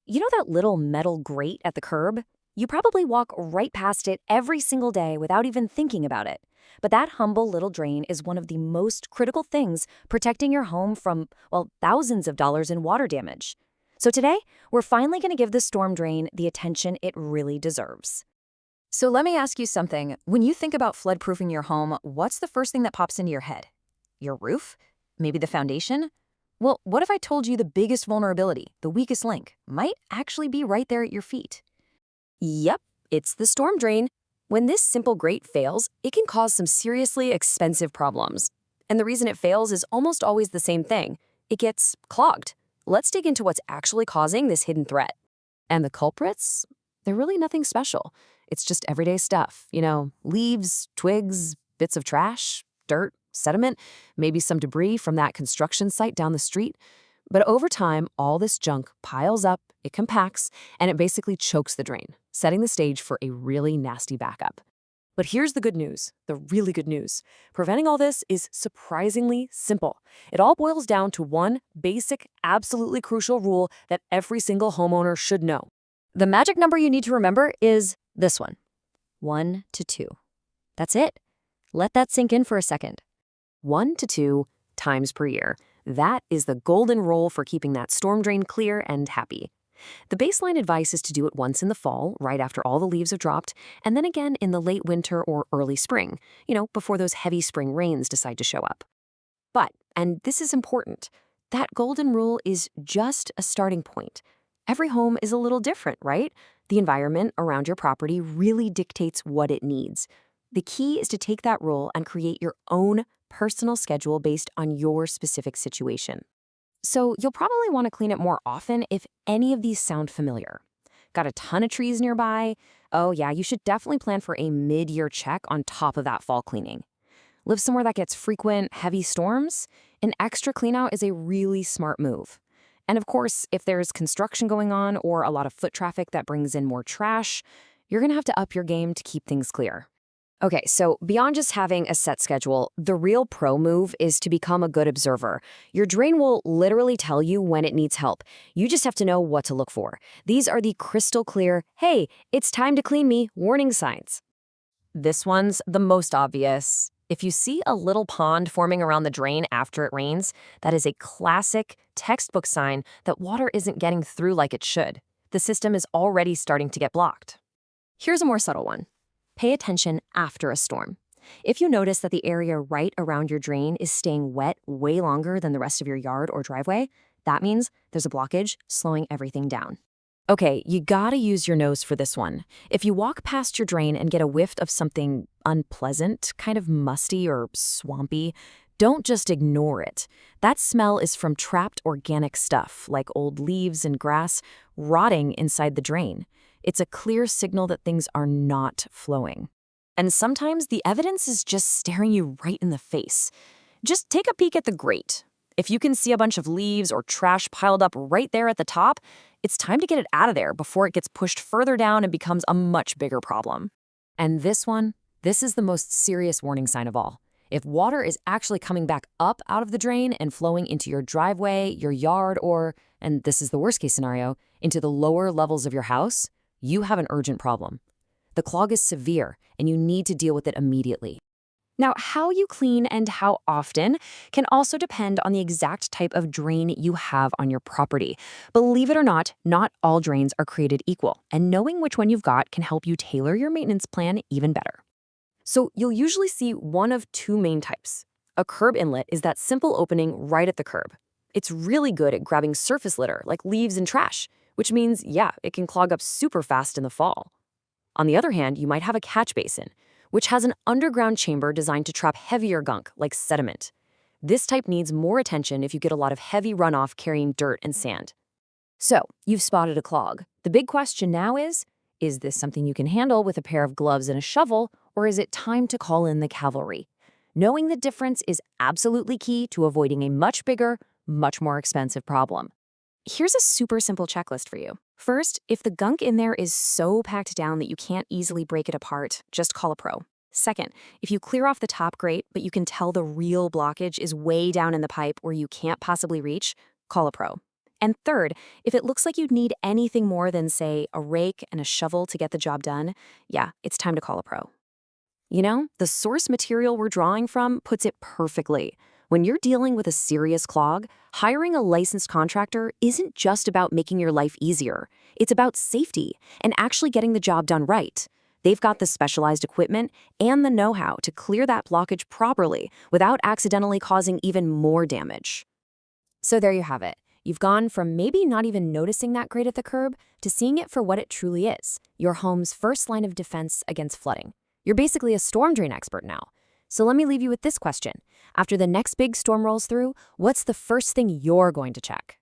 You know that little metal grate at the curb? You probably walk right past it every single day without even thinking about it. But that humble little drain is one of the most critical things protecting your home from, well, thousands of dollars in water damage. So today, we're finally going to give the storm drain the attention it really deserves. So let me ask you something. When you think about floodproofing your home, what's the first thing that pops into your head? Your roof? Maybe the foundation? Well, what if I told you the biggest vulnerability, the weakest link, might actually be right there at your feet? Yep, it's the storm drain. When this simple grate fails, it can cause some seriously expensive problems. And the reason it fails is almost always the same thing. It gets clogged. Let's dig into what's actually causing this hidden threat. And the culprits? They're really nothing special. It's just everyday stuff. Leaves, twigs, bits of trash, dirt, sediment, maybe some debris from that construction site down the street. But over time, all this junk piles up, it compacts, and it basically chokes the drain, setting the stage for a really nasty backup. But here's the good news, the really good news. Preventing all this is surprisingly simple. It all boils down to one basic, absolutely crucial rule that every single homeowner should know. The magic number you need to remember is this one: 1 to 2. That's it. Let that sink in for a second. 1 to 2 times per year. That is the golden rule for keeping that storm drain clear and happy. The baseline advice is to do it once in the fall, right after all the leaves have dropped, and then again in the late winter or early spring, before those heavy spring rains decide to show up. But, and this is important, that golden rule is just a starting point. Every home is a little different, right? The environment around your property really dictates what it needs. The key is to take that rule and create your own personal schedule based on your specific situation. So you'll probably want to clean it more often if any of these sound familiar. Got a ton of trees nearby? Oh yeah, you should definitely plan for a mid-year check on top of that fall cleaning. Live somewhere that gets frequent, heavy storms? An extra cleanout is a really smart move. And of course, if there's construction going on or a lot of foot traffic that brings in more trash, you're going to have to up your game to keep things clear. Okay, so beyond just having a set schedule, the real pro move is to become a good observer. Your drain will literally tell you when it needs help. You just have to know what to look for. These are the crystal clear, hey, it's time to clean me, warning signs. This one's the most obvious. If you see a little pond forming around the drain after it rains, that is a classic textbook sign that water isn't getting through like it should. The system is already starting to get blocked. Here's a more subtle one. Pay attention after a storm. If you notice that the area right around your drain is staying wet way longer than the rest of your yard or driveway, that means there's a blockage slowing everything down. Okay, you gotta use your nose for this one. If you walk past your drain and get a whiff of something unpleasant, kind of musty or swampy, don't just ignore it. That smell is from trapped organic stuff, like old leaves and grass, rotting inside the drain. It's a clear signal that things are not flowing. And sometimes the evidence is just staring you right in the face. Just take a peek at the grate. If you can see a bunch of leaves or trash piled up right there at the top, it's time to get it out of there before it gets pushed further down and becomes a much bigger problem. And this is the most serious warning sign of all. If water is actually coming back up out of the drain and flowing into your driveway, your yard, or, and this is the worst case scenario, into the lower levels of your house, you have an urgent problem. The clog is severe, and you need to deal with it immediately. Now, how you clean and how often can also depend on the exact type of drain you have on your property. Believe it or not all drains are created equal, and knowing which one you've got can help you tailor your maintenance plan even better. So you'll usually see one of two main types. A curb inlet is that simple opening right at the curb. It's really good at grabbing surface litter like leaves and trash, which means, yeah, it can clog up super fast in the fall. On the other hand, you might have a catch basin, which has an underground chamber designed to trap heavier gunk like sediment. This type needs more attention if you get a lot of heavy runoff carrying dirt and sand. So, you've spotted a clog. The big question now is this something you can handle with a pair of gloves and a shovel, or is it time to call in the cavalry? Knowing the difference is absolutely key to avoiding a much bigger, much more expensive problem. Here's a super simple checklist for you. First, if the gunk in there is so packed down that you can't easily break it apart, just call a pro. Second, if you clear off the top grate, but you can tell the real blockage is way down in the pipe where you can't possibly reach, call a pro. And third, if it looks like you'd need anything more than, say, a rake and a shovel to get the job done, yeah, it's time to call a pro. You know, the source material we're drawing from puts it perfectly. When you're dealing with a serious clog, hiring a licensed contractor isn't just about making your life easier. It's about safety and actually getting the job done right. They've got the specialized equipment and the know-how to clear that blockage properly without accidentally causing even more damage. So there you have it. You've gone from maybe not even noticing that grate at the curb to seeing it for what it truly is, your home's first line of defense against flooding. You're basically a storm drain expert now. So let me leave you with this question. After the next big storm rolls through, what's the first thing you're going to check?